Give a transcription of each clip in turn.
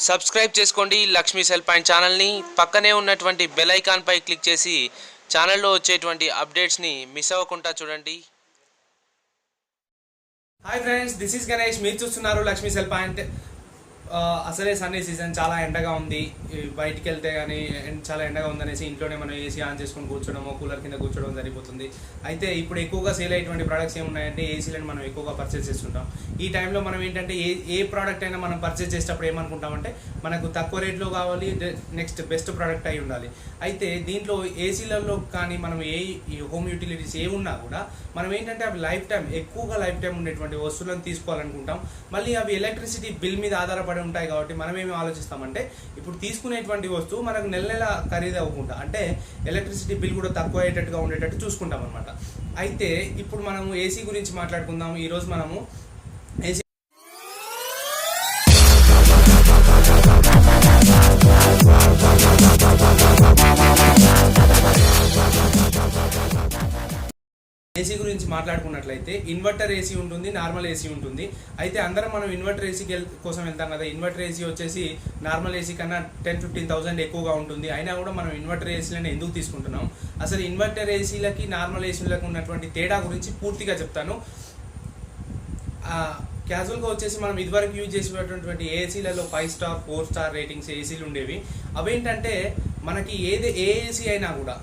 Subscribe చేసుకోండి Lakshmi cell point ఛానల్ని. పక్కనే ఉన్నటువంటి బెల్ ఐకాన్పై క్లిక్ చేసి ఛానల్లో వచ్చేటువంటి అప్డేట్స్ని మిస్ అవ్వకుండా చూడండి. Hi friends, this is Ganesh. మీరు చూస్తున్నారు లక్ష్మీ సెల్ పాయింట్. అసలే సన్నీ సీజన్, చాలా ఎండగా ఉంది. బయటికి వెళ్తే కానీ చాలా ఎండగా ఉందనేసి ఇంట్లోనే మనం ఏసీ ఆన్ చేసుకొని కూర్చోడమో కూలర్ కింద కూర్చోవడం సరిపోతుంది. అయితే ఇప్పుడు ఎక్కువగా సేల్ అయ్యేటువంటి ప్రోడక్ట్స్ ఏమున్నాయంటే ఏసీలను మనం ఎక్కువగా పర్చేస్ చేస్తుంటాం. ఈ టైంలో మనం ఏంటంటే ఏ ప్రోడక్ట్ అయినా మనం పర్చేస్ చేసేటప్పుడు ఏమనుకుంటామంటే మనకు తక్కువ రేట్లో కావాలి, నెక్స్ట్ బెస్ట్ ప్రోడక్ట్ అయి ఉండాలి. అయితే దీంట్లో ఏసీలలో కానీ మనం హోమ్ యూటిలిటీస్ ఏ ఉన్నా కూడా మనం ఏంటంటే అవి ఎక్కువగా లైఫ్ టైం ఉండేటువంటి వస్తువులను తీసుకోవాలనుకుంటాం. మళ్ళీ అవి ఎలక్ట్రిసిటీ బిల్ మీద ఆధారపడి ఉంటాయి. కాబట్టి మనం ఏమి ఆలోచిస్తామంటే ఇప్పుడు తీసుకునేటువంటి వస్తువు మనకు నెల నెల ఖరీదు అవ్వకుండా, అంటే ఎలక్ట్రిసిటీ బిల్ కూడా తక్కువ అయ్యేటట్టుగా ఉండేటట్టు చూసుకుంటాం అనమాట. అయితే ఇప్పుడు మనము ఏసీ గురించి మాట్లాడుకుందాం. ఈరోజు మనము ఏసీ గురించి మాట్లాడుకున్నట్లయితే ఇన్వర్టర్ ఏసీ ఉంటుంది, నార్మల్ ఏసీ ఉంటుంది. అయితే అందరం మనం ఇన్వర్టర్ ఏసీ కోసం వెళ్తాం కదా. ఇన్వర్టర్ ఏసీ వచ్చేసి నార్మల్ ఏసీ కన్నా 10-15,000 ఎక్కువగా ఉంటుంది. అయినా కూడా మనం ఇన్వర్టర్ ఏసీలను ఎందుకు తీసుకుంటున్నాం, అసలు ఇన్వర్టర్ ఏసీలకి నార్మల్ ఏసీలకు ఉన్నటువంటి తేడా గురించి పూర్తిగా చెప్తాను. క్యాజువల్గా వచ్చేసి మనం ఇదివరకు యూజ్ చేసేటటువంటి ఏసీలలో 5 స్టార్ 4 స్టార్ రేటింగ్స్ ఏసీలు ఉండేవి. అవేంటంటే మనకి ఏ ఏసీ అయినా కూడా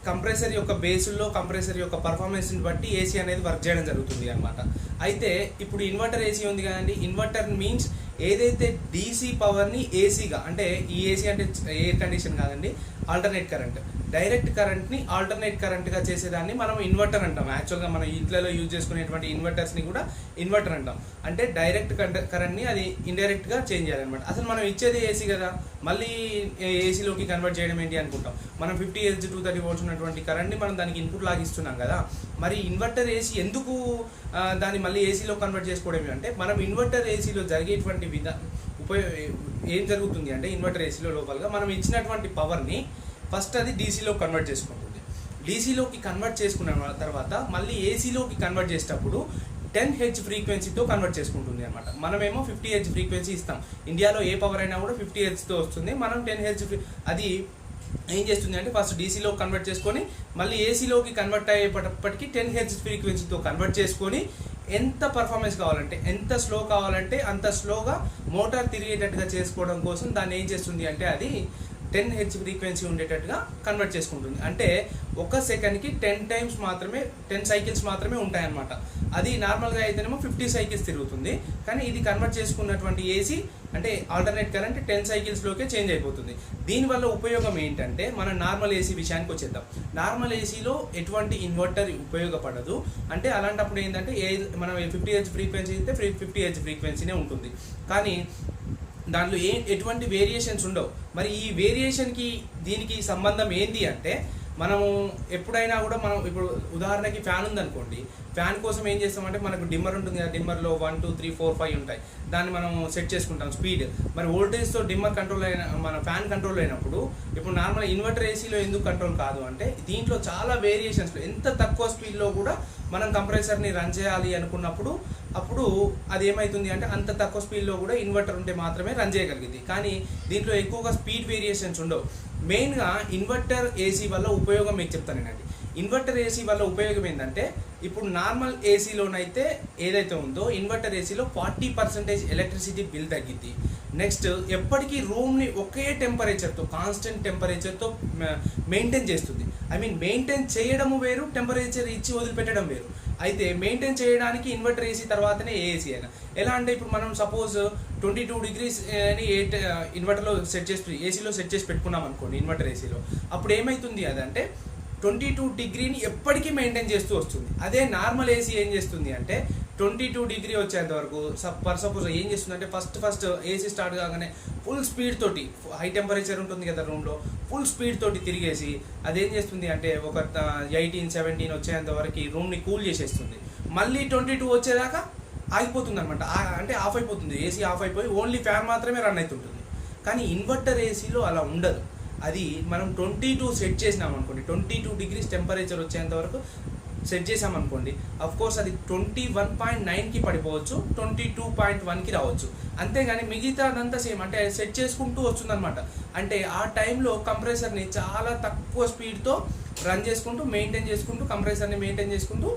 కంప్రెసర్ యొక్క బేసుల్లో కంప్రెసర్ యొక్క పర్ఫార్మెన్స్ని బట్టి ఏసీ అనేది వర్క్ చేయడం జరుగుతుంది అనమాట. అయితే ఇప్పుడు ఇన్వర్టర్ ఏసీ ఉంది కదండి. ఇన్వర్టర్ మీన్స్ ఏదైతే డీసీ పవర్ని ఏసీగా, అంటే ఈ ఏసీ అంటే ఎయిర్ కండిషన్ కాదండి, ఆల్టర్నేట్ కరెంట్, డైరెక్ట్ కరెంట్ని ఆల్టర్నేట్ కరెంట్గా చేసేదాన్ని మనం ఇన్వర్టర్ అంటాం. యాక్చువల్గా మనం ఇంట్లో యూజ్ చేసుకునేటువంటి ఇన్వర్టర్స్ని కూడా ఇన్వర్టర్ అంటాం. అంటే డైరెక్ట్ కరెంట్ని అది ఇండైరెక్ట్గా చేంజ్ చేయాలన్నమాట. అసలు మనం ఇచ్చేది ఏసీ కదా, మళ్ళీ ఏసీలోకి కన్వర్ట్ చేయడం ఏంటి అనుకుంటాం. మనం 50 Hz 230 volts ఉన్నటువంటి కరెంట్ని మనం దానికి ఇన్పుట్ లాగా ఇస్తున్నాం కదా. మరి ఇన్వర్టర్ ఏసీ ఎందుకు దాన్ని మళ్ళీ ఏసీలో కన్వర్ట్ చేసుకోవడం అంటే, మనం ఇన్వర్టర్ ఏసీలో జరిగేటువంటి ఏం జరుగుతుంది అంటే, ఇన్వర్టర్ ఏసీలో లోపలగా మనం ఇచ్చినటువంటి పవర్ని ఫస్ట్ అది డీసీలో కన్వర్ట్ చేసుకుంటుంది. డీసీలోకి కన్వర్ట్ చేసుకున్న తర్వాత మళ్ళీ ఏసీలోకి కన్వర్ట్ చేసేటప్పుడు 10 Hz ఫ్రీక్వెన్సీతో కన్వర్ట్ చేసుకుంటుంది అనమాట. మనమేమో 50 Hz ఫ్రీక్వెన్సీ ఇస్తాం. ఇండియాలో ఏ పవర్ అయినా కూడా 50 Hzతో వస్తుంది. మనం 10 Hz అది ఏం చేస్తుంది అంటే ఫస్ట్ డీసీలో కన్వర్ట్ చేసుకొని మళ్ళీ ఏసీలోకి కన్వర్ట్ అయ్యేటప్పటికి 10 Hz ఫ్రీక్వెన్సీతో కన్వర్ట్ చేసుకొని ఎంత పర్ఫార్మెన్స్ కావాలంటే, ఎంత స్లో కావాలంటే అంత స్లోగా మోటార్ తిరిగేటట్టుగా చేసుకోవడం కోసం దాన్ని ఏం చేస్తుంది అంటే అది 10 Hz ఫ్రీక్వెన్సీ ఉండేటట్టుగా కన్వర్ట్ చేసుకుంటుంది. అంటే ఒక సెకండ్కి 10 సైకిల్స్ మాత్రమే ఉంటాయన్నమాట. అది నార్మల్గా అయితేనేమో 50 సైకిల్స్ తిరుగుతుంది. కానీ ఇది కన్వర్ట్ చేసుకున్నటువంటి ఏసీ అంటే ఆల్టర్నేట్ కరెంట్ 10 సైకిల్స్లోకే చేంజ్ అయిపోతుంది. దీనివల్ల ఉపయోగం ఏంటంటే, మనం నార్మల్ ఏసీ విషయానికి వచ్చేద్దాం. నార్మల్ ఏసీలో ఎటువంటి ఇన్వర్టర్ ఉపయోగపడదు. అంటే అలాంటప్పుడు ఏంటంటే మనం 50 Hz ఫ్రీక్వెన్సీ అయితే 50 Hz ఫ్రీక్వెన్సీనే ఉంటుంది. కానీ దాంట్లో ఎటువంటి వేరియేషన్స్ ఉండవు. మరి ఈ వేరియేషన్కి దీనికి సంబంధం ఏంటి అంటే, మనము ఎప్పుడైనా కూడా మనం ఇప్పుడు ఉదాహరణకి ఫ్యాన్ ఉందనుకోండి, ఫ్యాన్ కోసం ఏం చేస్తామంటే మనకు డిమ్మర్ ఉంటుంది కదా, డిమ్మర్లో 1 2 3 4 5 ఉంటాయి. దాన్ని మనం సెట్ చేసుకుంటాం స్పీడ్. మరి వోల్టేజ్తో డిమ్మర్ కంట్రోల్ మన ఫ్యాన్ కంట్రోల్ అయినప్పుడు ఇప్పుడు నార్మల్ ఇన్వర్టర్ ఏసీలో ఎందుకు కంట్రోల్ కాదు అంటే, దీంట్లో చాలా వేరియేషన్స్లో ఎంత తక్కువ స్పీడ్లో కూడా మనం కంప్రెసర్ని రన్ చేయాలి అనుకున్నప్పుడు అప్పుడు అది ఏమవుతుంది అంటే అంత తక్కువ స్పీడ్లో కూడా ఇన్వర్టర్ ఉంటే మాత్రమే రన్ చేయగలిగింది. కానీ దీంట్లో ఎక్కువగా స్పీడ్ వేరియేషన్స్ ఉండవు. మెయిన్గా ఇన్వర్టర్ ఏసీ వల్ల ఉపయోగం మీకు చెప్తాను నేనండి. ఇన్వర్టర్ ఏసీ వల్ల ఉపయోగం ఏంటంటే, ఇప్పుడు నార్మల్ ఏసీలోనైతే ఏదైతే ఉందో ఇన్వర్టర్ ఏసీలో 40% ఎలక్ట్రిసిటీ బిల్ తగ్గిద్ది. నెక్స్ట్ ఎప్పటికీ రూమ్ని ఒకే టెంపరేచర్తో, కాన్స్టెంట్ టెంపరేచర్తో మెయింటైన్ చేస్తుంది. మెయింటైన్ చేయడము వేరు, టెంపరేచర్ ఇచ్చి వదిలిపెట్టడం వేరు. అయితే మెయింటైన్ చేయడానికి ఇన్వర్టర్ ఏసీ తర్వాతనే ఏసీ అయినా. ఎలా అంటే ఇప్పుడు మనం సపోజ్ 22 degrees అని ఇన్వర్టర్లో సెట్ చేసి ఏసీలో సెట్ చేసి పెట్టుకున్నాం అనుకోండి ఇన్వర్టర్ ఏసీలో. అప్పుడు ఏమవుతుంది అదంటే 22 degreeని ఎప్పటికీ మెయింటైన్ చేస్తూ వస్తుంది. అదే నార్మల్ ఏసీ ఏం చేస్తుంది అంటే 22 degree వచ్చేంత వరకు సపోజ్ ఏం చేస్తుంది అంటే ఫస్ట్ ఏసీ స్టార్ట్ కాగానే ఫుల్ స్పీడ్ తోటి, హై టెంపరేచర్ ఉంటుంది కదా రూమ్లో, ఫుల్ స్పీడ్ తోటి తిరిగేసి అదేం చేస్తుంది అంటే ఒక 18-17 వచ్చేంత వరకు రూమ్ని కూల్ చేసేస్తుంది. మళ్ళీ 22 వచ్చేదాకా ఆగిపోతుంది అనమాట. అంటే ఆఫ్ అయిపోతుంది, ఏసీ ఆఫ్ అయిపోయి ఓన్లీ ఫ్యాన్ మాత్రమే రన్ అవుతుంటుంది. కానీ ఇన్వర్టర్ ఏసీలో అలా ఉండదు. అది మనం 22 సెట్ చేసినాం అనుకోండి, 22 degrees టెంపరేచర్ వచ్చేంత వరకు సెట్ చేసామనుకోండి, అఫ్ కోర్స్ అది 21.9కి పడిపోవచ్చు, 22.1కి రావచ్చు. అంతేగాని మిగతాదంతా సేమ్, అంటే సెట్ చేసుకుంటూ వస్తుందన్నమాట. అంటే ఆ టైంలో కంప్రెసర్ని చాలా తక్కువ స్పీడ్తో రన్ చేసుకుంటూ కంప్రెసర్ని మెయింటైన్ చేసుకుంటూ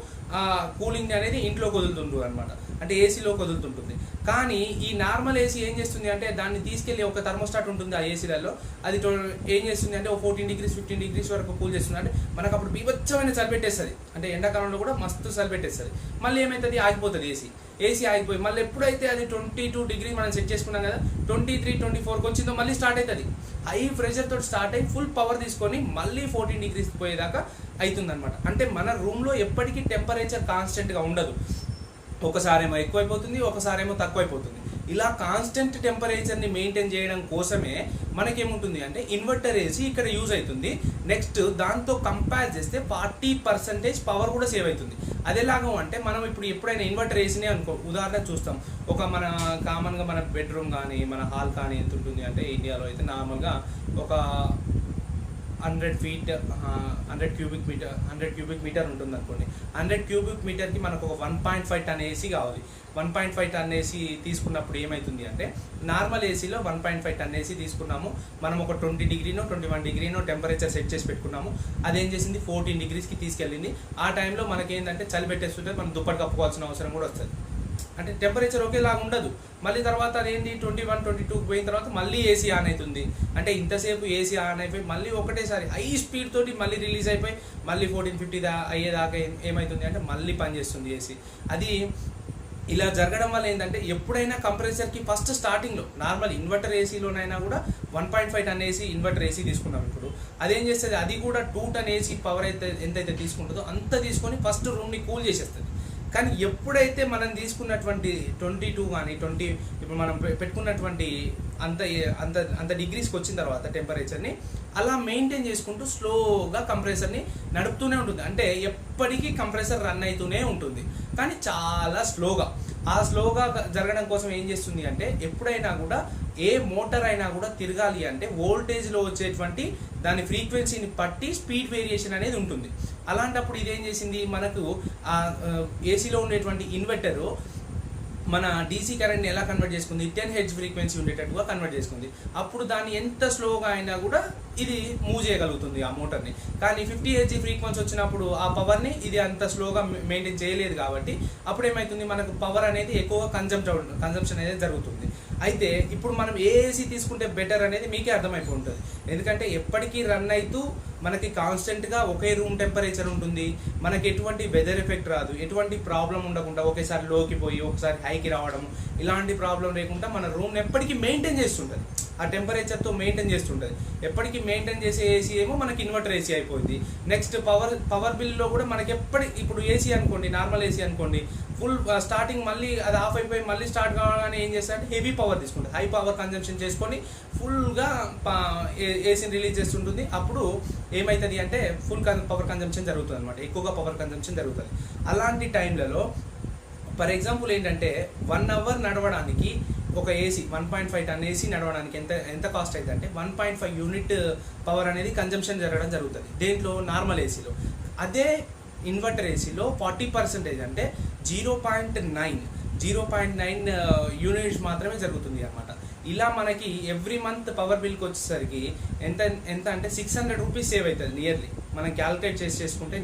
కూలింగ్ అనేది ఇంట్లో వదులుతుంటుంది అనమాట, అంటే ఏసీలో వదులుతుంటుంది. కానీ ఈ నార్మల్ ఏసీ ఏం చేస్తుంది అంటే దాన్ని తీసుకెళ్ళి ఒక థర్మోస్టాట్ ఉంటుంది ఆ ఏసీలలో, అది ఏం చేస్తుంది అంటే 14 degrees 15 degrees వరకు కూల్ చేస్తుంది. అంటే మనకు అప్పుడు బీభత్సమైన చలి పెట్టేస్తుంది, అంటే ఎండాకాలంలో కూడా మస్తు చలి పెట్టేస్తుంది. మళ్ళీ ఏమవుతుంది, ఆగిపోతుంది ఏసీ ఆగిపోయి మళ్ళీ ఎప్పుడైతే అది 22 degrees మనం సెట్ చేసుకున్నాం కదా, 23 24కి వచ్చిందో మళ్ళీ స్టార్ట్ అవుతుంది. హై ప్రెషర్ తోటి స్టార్ట్ అయ్యి ఫుల్ పవర్ తీసుకొని మళ్ళీ 14 degrees పోయేదాకా అవుతుంది అనమాట. అంటే మన రూమ్లో ఎప్పటికీ టెంపరేచర్ కాన్స్టెంట్గా ఉండదు, ఒకసారేమో ఎక్కువైపోతుంది, ఒకసారేమో తక్కువైపోతుంది. ఇలా కాన్స్టెంట్ టెంపరేచర్ని మెయింటైన్ చేయడం కోసమే మనకేముంటుంది అంటే ఇన్వర్టర్ ఏసీ ఇక్కడ యూజ్ అవుతుంది. నెక్స్ట్ దాంతో కంపేర్ చేస్తే 40% పవర్ కూడా సేవ్ అవుతుంది. అదేలాగా అంటే మనం ఇప్పుడు ఎప్పుడైనా ఇన్వర్టర్ ఏసీనే అనుకో, ఉదాహరణ చూస్తాం, ఒక మన కామన్గా మన బెడ్రూమ్ కానీ మన హాల్ కానీ ఎంత ఉంటుంది అంటే ఇండియాలో అయితే నార్మల్గా ఒక 100 feet 100 cubic meter ఉంటుంది అనుకోండి. 100 cubic meterకి మనకు ఒక 1.5 ton ఏసీ కావాలి. 1.5 ton ఏసీ తీసుకున్నప్పుడు ఏమవుతుంది అంటే నార్మల్ ఏసీలో 1.5 ton ఏసీ తీసుకున్నాము, మనం ఒక 20 degrees 21 degrees టెంపరేచర్ సెట్ చేసి పెట్టుకున్నాము. అదేం చేసింది 14 degreesకి తీసుకెళ్ళింది. ఆ టైంలో మనకేంటంటే చలి పెట్టేస్తుంటే మనం దుప్పటి కప్పుకోవాల్సిన అవసరం కూడా వస్తుంది. అంటే టెంపరేచర్ ఒకేలాగా ఉండదు. మళ్ళీ తర్వాత అదేంటి 21 22కి పోయిన తర్వాత మళ్ళీ ఏసీ ఆన్ అవుతుంది. అంటే ఇంతసేపు ఏసీ ఆన్ అయిపోయి మళ్ళీ ఒకటేసారి హై స్పీడ్ తోటి మళ్ళీ రిలీజ్ అయిపోయి మళ్ళీ 1450 అయ్యేదాకా ఏమవుతుంది అంటే మళ్ళీ పనిచేస్తుంది ఏసీ. అది ఇలా జరగడం వల్ల ఏంటంటే ఎప్పుడైనా కంప్రెసర్కి ఫస్ట్ స్టార్టింగ్లో నార్మల్ ఇన్వర్టర్ ఏసీలోనైనా కూడా 1.5 ton ఏసీ ఇన్వర్టర్ ఏసీ తీసుకున్నాం. ఇప్పుడు అదేం చేస్తుంది, అది కూడా 2 ton ఏసీ పవర్ అయితే ఎంతైతే తీసుకుంటుందో అంత తీసుకొని ఫస్ట్ రూమ్ని కూల్ చేసేస్తుంది. కానీ ఎప్పుడైతే మనం తీసుకున్నటువంటి 22 కానీ 20 ఇప్పుడు మనం పెట్టుకున్నటువంటి అంత అంత అంత డిగ్రీస్కి వచ్చిన తర్వాత టెంపరేచర్ని అలా మెయింటైన్ చేసుకుంటూ స్లోగా కంప్రెసర్ని నడుపుతూనే ఉంటుంది. అంటే ఎప్పటికీ కంప్రెసర్ రన్ అవుతూనే ఉంటుంది, కానీ చాలా స్లోగా. ఆ స్లోగా జరగడం కోసం ఏం చేస్తుంది అంటే ఎప్పుడైనా కూడా ఏ మోటార్ అయినా కూడా తిరగాలి అంటే వోల్టేజ్లో వచ్చేటువంటి దాని ఫ్రీక్వెన్సీని బట్టి స్పీడ్ వేరియేషన్ అనేది ఉంటుంది. అలాంటప్పుడు ఇదేం చేసింది, మనకు ఏసీలో ఉండేటువంటి ఇన్వర్టరు మన డీసీ కరెంట్ని ఎలా కన్వర్ట్ చేసుకుంది, 10 Hz ఫ్రీక్వెన్సీ ఉండేటట్టుగా కన్వర్ట్ చేసుకుంది. అప్పుడు దాన్ని ఎంత స్లోగా అయినా కూడా ఇది మూవ్ చేయగలుగుతుంది ఆ మోటార్ని. కానీ 50 Hz ఫ్రీక్వెన్సీ వచ్చినప్పుడు ఆ పవర్ని ఇది అంత స్లోగా మెయింటైన్ చేయలేదు కాబట్టి అప్పుడు ఏమవుతుంది, మనకు పవర్ అనేది ఎక్కువగా కన్జంప్షన్ అనేది జరుగుతుంది. అయితే ఇప్పుడు మనం ఏ ఏసీ తీసుకుంటే బెటర్ అనేది మీకే అర్థమైపోతుంది. ఎందుకంటే ఎప్పటికీ రన్ అవుతూ మనకి కాన్స్టెంట్గా ఒకే రూమ్ టెంపరేచర్ ఉంటుంది, మనకి ఎటువంటి వెదర్ ఎఫెక్ట్ రాదు, ఎటువంటి ప్రాబ్లం ఉండకుండా ఒకేసారి లోకి పోయి ఒకసారి హైకి రావడం ఇలాంటి ప్రాబ్లం లేకుండా మన రూమ్ని ఎప్పటికీ మెయింటైన్ చేస్తుంటుంది, ఆ టెంపరేచర్తో మెయింటైన్ చేస్తుంటుంది. ఎప్పటికీ మెయింటైన్ చేసే ఏసీ ఏమో మనకి ఇన్వర్టర్ ఏసీ అయిపోయింది. నెక్స్ట్ పవర్ బిల్లో కూడా మనకి ఇప్పుడు ఏసీ అనుకోండి, నార్మల్ ఏసీ అనుకోండి, ఫుల్ స్టార్టింగ్ మళ్ళీ అది ఆఫ్ అయిపోయి మళ్ళీ స్టార్ట్ కావాలని ఏం చేస్తారంటే హెవీ పవర్ తీసుకుంటుంది, హై పవర్ కన్జంప్షన్ చేసుకొని ఫుల్గా ఏసీని రిలీజ్ చేస్తుంటుంది. అప్పుడు ఏమవుతుంది అంటే ఫుల్ పవర్ కన్జంప్షన్ జరుగుతుంది అనమాట, ఎక్కువగా పవర్ కన్జంప్షన్ జరుగుతుంది. అలాంటి టైంలలో ఫర్ ఎగ్జాంపుల్ ఏంటంటే 1 hour నడవడానికి ఒక ఏసీ 1.5 ton ఏసీ నడవడానికి ఎంత కాస్ట్ అవుతుంది అంటే 1.5 unit పవర్ అనేది కన్జంప్షన్ జరగడం జరుగుతుంది దేంట్లో, నార్మల్ ఏసీలో. అదే ఇన్వర్టర్ ఏసీలో 40% అంటే 0.9 యూనిట్స్ మాత్రమే జరుగుతుంది అనమాట. ఇలా మనకి ఎవ్రీ మంత్ పవర్ బిల్కి వచ్చేసరికి ఎంత అంటే 600 రూపీస్ సేవ్ అవుతుంది నియర్లీ. మనం క్యాలిక్యులేట్ చేసుకుంటే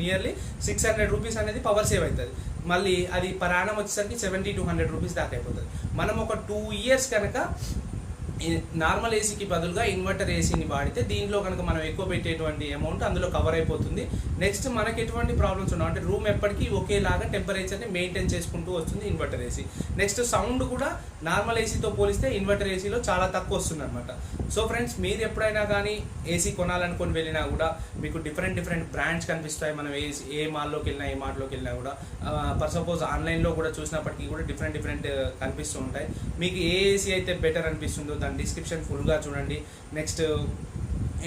నియర్లీ 600 రూపీస్ అనేది పవర్ సేవ్ అవుతుంది. మళ్ళీ అది పరాణం వచ్చేసరికి 70 to 100 రూపీస్ దాకా అయిపోతుంది. మనం ఒక 2 years కనుక నార్మల్ ఏసీకి బదులుగా ఇన్వర్టర్ ఏసీని వాడితే దీంట్లో కనుక మనం ఎక్కువ పెట్టేటువంటి అమౌంట్ అందులో కవర్ అయిపోతుంది. నెక్స్ట్ మనకి ఎటువంటి ప్రాబ్లమ్స్ ఉండవు, అంటే రూమ్ ఎప్పటికీ ఒకేలాగా టెంపరేచర్ని మెయింటైన్ చేసుకుంటూ వస్తుంది ఇన్వర్టర్ ఏసీ. నెక్స్ట్ సౌండ్ కూడా నార్మల్ ఏసీతో పోలిస్తే ఇన్వర్టర్ ఏసీలో చాలా తక్కువ వస్తుంది అనమాట. సో ఫ్రెండ్స్, మీరు ఎప్పుడైనా కానీ ఏసీ కొనాలనుకొని వెళ్ళినా కూడా మీకు డిఫరెంట్ బ్రాండ్స్ కనిపిస్తాయి. మనం ఏ మాల్లోకి వెళ్ళినా ఏ మార్ట్లోకి వెళ్ళినా కూడా ఫర్ సపోజ్ ఆన్లైన్లో కూడా చూసినప్పటికీ కూడా డిఫరెంట్ కనిపిస్తూ ఉంటాయి. మీకు ఏ ఏసీ అయితే బెటర్ అనిపిస్తుందో దాని డిస్క్రిప్షన్ ఫుల్గా చూడండి. నెక్స్ట్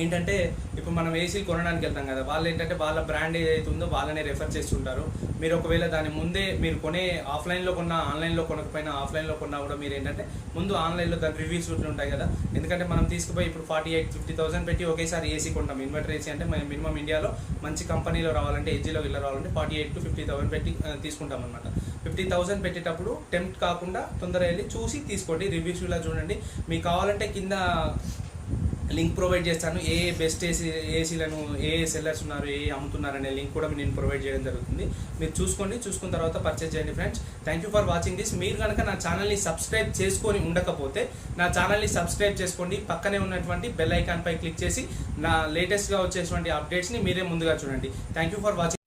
ఏంటంటే ఇప్పుడు మనం ఏసీ కొనడానికి వెళ్తాం కదా, వాళ్ళు ఏంటంటే వాళ్ళ బ్రాండ్ ఏదైతే ఉందో వాళ్ళనే రెఫర్ చేస్తుంటారు. మీరు ఒకవేళ దాని ముందే మీరు కొనే ఆఫ్లైన్లో కొన్నా ఆన్లైన్లో కొనకపోయినా ఆఫ్లైన్లో కొన్నా కూడా మీరు ఏంటంటే ముందు ఆన్లైన్లో దాని రివ్యూస్ ఉంటాయి కదా. ఎందుకంటే మనం తీసుకుపోయి ఇప్పుడు 48-50,000 పెట్టి ఒకేసారి ఏసీ కొంటాం. ఇన్వర్టర్ ఏసీ అంటే మినిమం ఇండియాలో మంచి కంపెనీలో రావాలంటే ఎల్జీలో ఇలా రావాలంటే 48-50,000 పెట్టి తీసుకుంటాం అనమాట. 50,000 పెట్టేటప్పుడు టెంప్ట్ కాకుండా తొందరగా వెళ్ళి చూసి తీసుకోండి. రివ్యూస్ ఇలా చూడండి. మీకు కావాలంటే కింద లింక్ ప్రొవైడ్ చేస్తాను. ఏ బెస్ట్ ఏసీలను ఏ సెల్లర్స్ ఉన్నారు, ఏ అమ్ముతున్నారు అనే లింక్ కూడా నేను ప్రొవైడ్ చేయడం జరుగుతుంది. మీరు చూసుకోండి, చూసుకున్న తర్వాత పర్చేజ్ చేయండి friends. Thank you for watching this. మీరు కనుక నా ఛానల్ని సబ్స్క్రైబ్ చేసుకొని ఉండకపోతే నా ఛానల్ని సబ్స్క్రైబ్ చేసుకోండి. పక్కనే ఉన్నటువంటి బెల్ ఐకాన్ పై క్లిక్ చేసి నా లేటెస్ట్గా వచ్చేటువంటి అప్డేట్స్ని మీరే ముందుగా చూడండి. Thank you for watching.